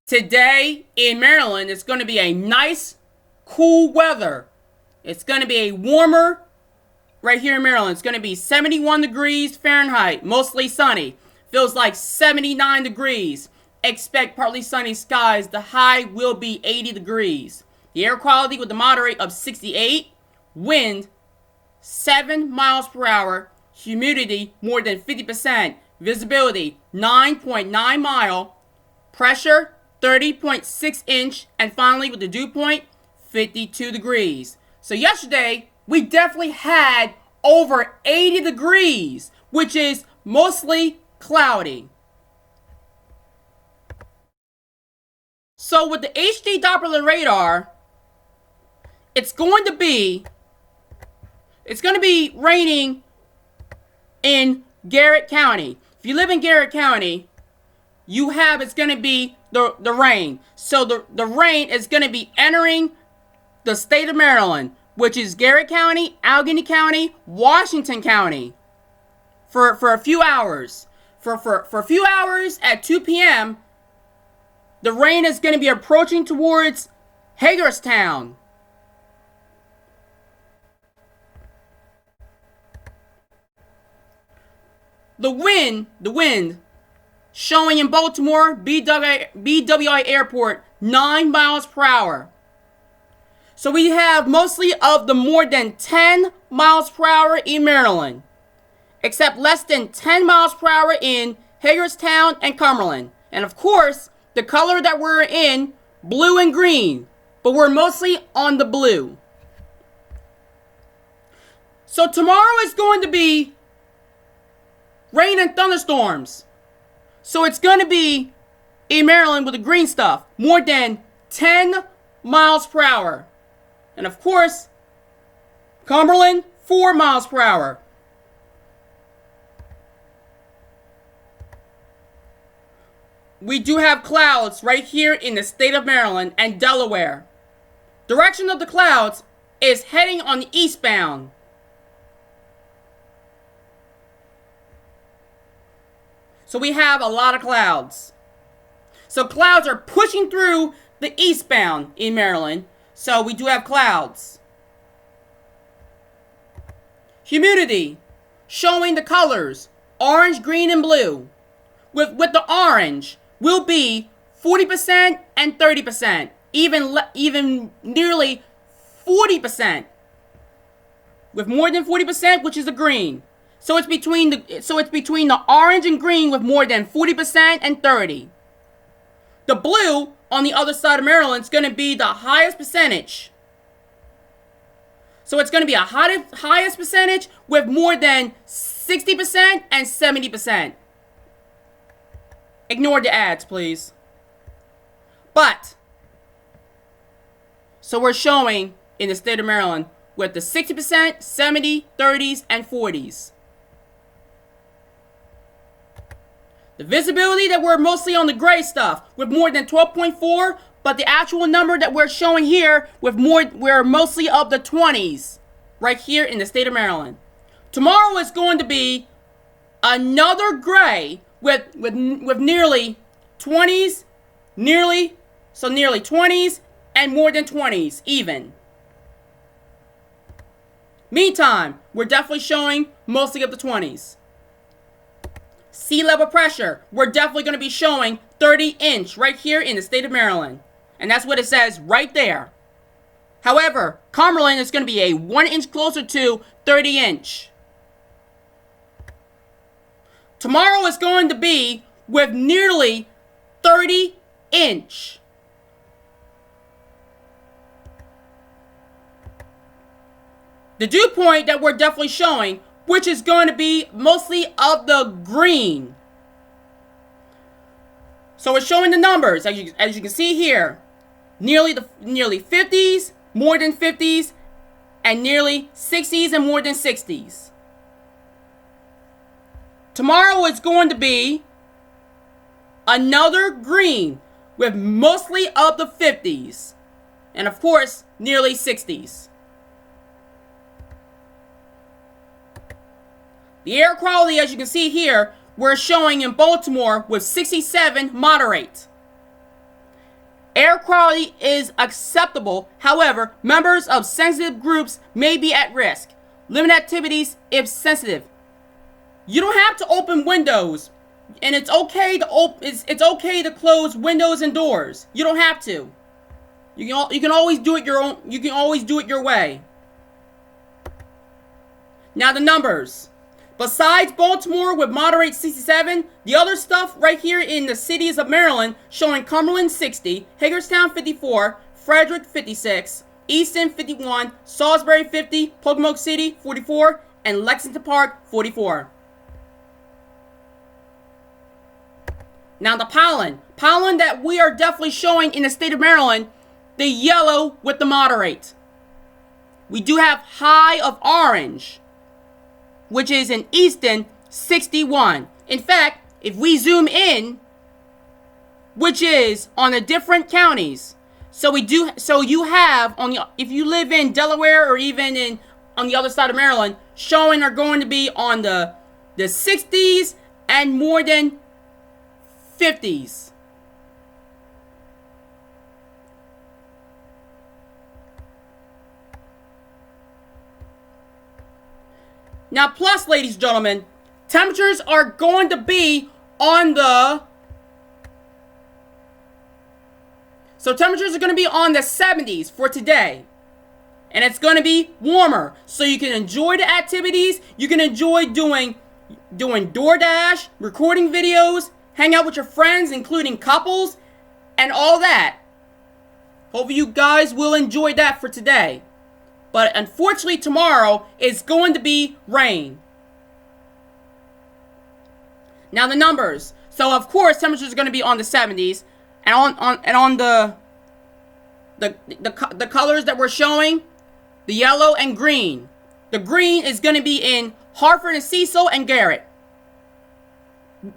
Today in Maryland, it's going to be a nice, cool weather. It's going to be a warmer right here in Maryland. It's going to be 71 degrees Fahrenheit, mostly sunny. Feels like 79 degrees. Expect partly sunny skies. The high will be 80 degrees. The air quality with the moderate of 68. Wind 7 miles per hour. Humidity more than 50%. Visibility 9.9 mile. Pressure 30.6 inch. And finally with the dew point 52 degrees. So yesterday we definitely had over 80 degrees, which is mostly cloudy. So with the HD Doppler radar, it's going to be raining in Garrett County. If you live in Garrett County, it's going to be the rain. So the rain is going to be entering the state of Maryland, which is Garrett County, Allegheny County, Washington County, for a few hours. For a few hours at 2 p.m., the rain is going to be approaching towards Hagerstown. The wind showing in Baltimore, BWI Airport, 9 miles per hour. So we have mostly of the more than 10 miles per hour in Maryland, except less than 10 miles per hour in Hagerstown and Cumberland. And of course, the color that we're in, blue and green, but we're mostly on the blue. So tomorrow is going to be rain and thunderstorms. So it's going to be in Maryland with the green stuff, more than 10 miles per hour. And of course, Cumberland, 4 miles per hour. We do have clouds right here in the state of Maryland and Delaware. Direction of the clouds is heading on the eastbound. So we have a lot of clouds. So clouds are pushing through the eastbound in Maryland. So we do have clouds. Humidity showing the colors orange, green, and blue. With the orange will be 40% and 30%, even nearly 40%. With more than 40%, which is the green. So it's between the orange and green with more than 40% and 30%. The blue on the other side of Maryland is going to be the highest percentage. So it's going to be a highest percentage with more than 60% and 70%. Ignore the ads, please. So we're showing in the state of Maryland with the 60%, 70, 30s, and 40s. The visibility that we're mostly on the gray stuff with more than 12.4, but the actual number that we're showing here we're mostly of the 20s right here in the state of Maryland. Tomorrow is going to be another gray with nearly 20s, nearly 20s and more than 20s even. Meantime, we're definitely showing mostly of the 20s. Sea level pressure, we're definitely going to be showing 30 inch right here in the state of Maryland. And that's what it says right there. However, Cumberland is going to be a 1 inch closer to 30 inch. Tomorrow is going to be with nearly 30 inch. The dew point that we're definitely showing, which is going to be mostly of the green. So we're showing the numbers, as you can see here. Nearly 50s, more than 50s, and nearly 60s and more than 60s. Tomorrow is going to be another green with mostly of the 50s. And of course, nearly 60s. The air quality, as you can see here, we're showing in Baltimore with 67 moderate. Air quality is acceptable. However, members of sensitive groups may be at risk. Limit activities if sensitive. You don't have to open windows, and it's okay to it's okay to close windows and doors. You don't have to. You can always do it your own. You can always do it your way. Now the numbers. Besides Baltimore with moderate 67, the other stuff right here in the cities of Maryland showing Cumberland 60, Hagerstown 54, Frederick 56, Easton 51, Salisbury 50, Pocomoke City 44, and Lexington Park 44. Now the pollen that we are definitely showing in the state of Maryland, the yellow with the moderate. We do have high of orange, which is in Easton 61. In fact, if we zoom in, which is on the different counties, so you have if you live in Delaware or even on the other side of Maryland, showing are going to be on the 60s and more than 50s. Now, plus, ladies and gentlemen, temperatures are going to be on the... So temperatures are going to be on the 70s for today. And it's going to be warmer. So you can enjoy the activities. You can enjoy doing DoorDash, recording videos, hang out with your friends, including couples, and all that. Hopefully you guys will enjoy that for today. But unfortunately, tomorrow is going to be rain. Now the numbers. So of course, temperatures are going to be on the 70s, and on the colors that we're showing, the yellow and green. The green is going to be in Hartford and Cecil and Garrett.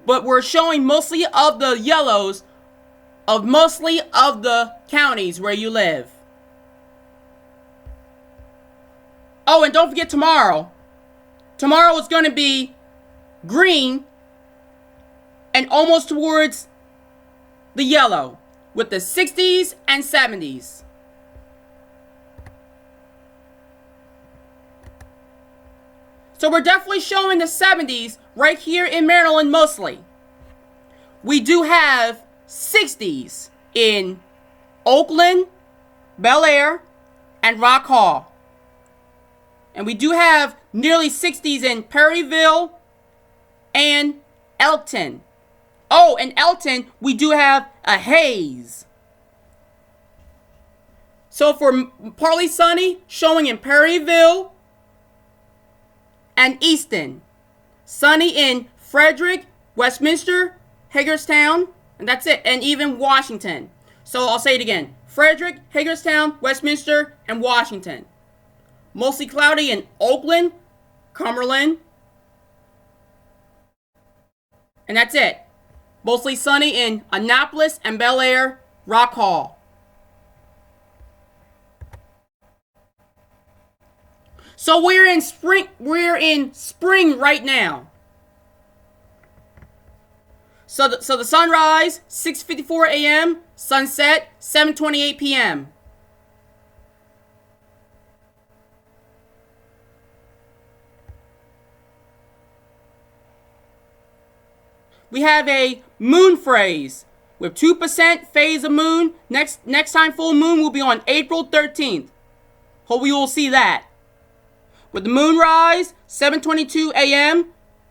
But we're showing mostly of the yellows of mostly of the counties where you live. Oh, and don't forget tomorrow. Tomorrow is going to be green and almost towards the yellow with the 60s and 70s. So we're definitely showing the 70s right here in Maryland mostly. We do have 60s in Oakland, Bel Air, and Rock Hall. And we do have nearly 60s in Perryville and Elkton. Oh, in Elkton, we do have a haze. So for partly sunny, showing in Perryville and Easton. Sunny in Frederick, Westminster, Hagerstown, and that's it. And even Washington. So I'll say it again. Frederick, Hagerstown, Westminster, and Washington. Mostly cloudy in Oakland, Cumberland, and that's it. Mostly sunny in Annapolis and Bel Air, Rock Hall. So we're in spring right now. So the sunrise 6:54 a.m., sunset 7:28 p.m. We have a moon phase with 2% phase of moon. Next time full moon will be on April 13th. Hope we will see that. With the moon rise 7:22 a.m.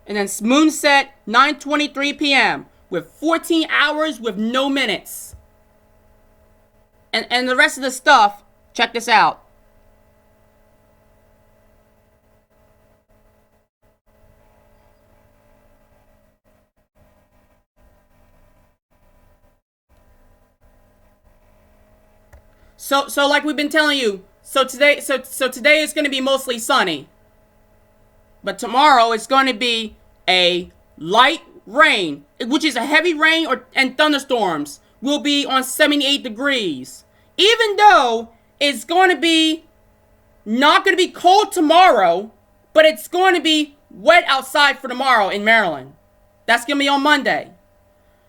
and then moon set 9:23 p.m. with 14 hours with no minutes. And the rest of the stuff, check this out. So like we've been telling you, so today is going to be mostly sunny. But tomorrow it's going to be a light rain, which is a heavy rain and thunderstorms will be on 78 degrees. Even though it's going to be not going to be cold tomorrow, but it's going to be wet outside for tomorrow in Maryland. That's going to be on Monday.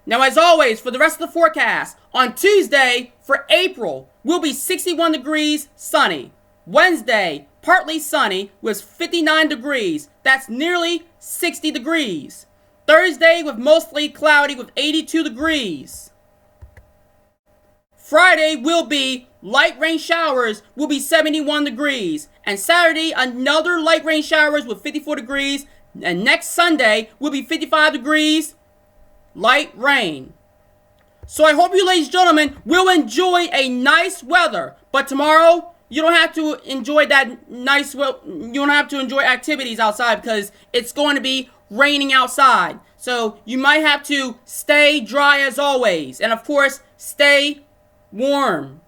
Now, as always, for the rest of the forecast, on Tuesday for April, will be 61 degrees, sunny. Wednesday, partly sunny with 59 degrees. That's nearly 60 degrees. Thursday with mostly cloudy with 82 degrees. Friday will be light rain showers, will be 71 degrees. And Saturday, another light rain showers with 54 degrees. And next Sunday will be 55 degrees, light rain. So I hope you ladies and gentlemen will enjoy a nice weather. But tomorrow, you don't have to enjoy that nice, you don't have to enjoy activities outside because it's going to be raining outside. So you might have to stay dry as always. And of course, stay warm.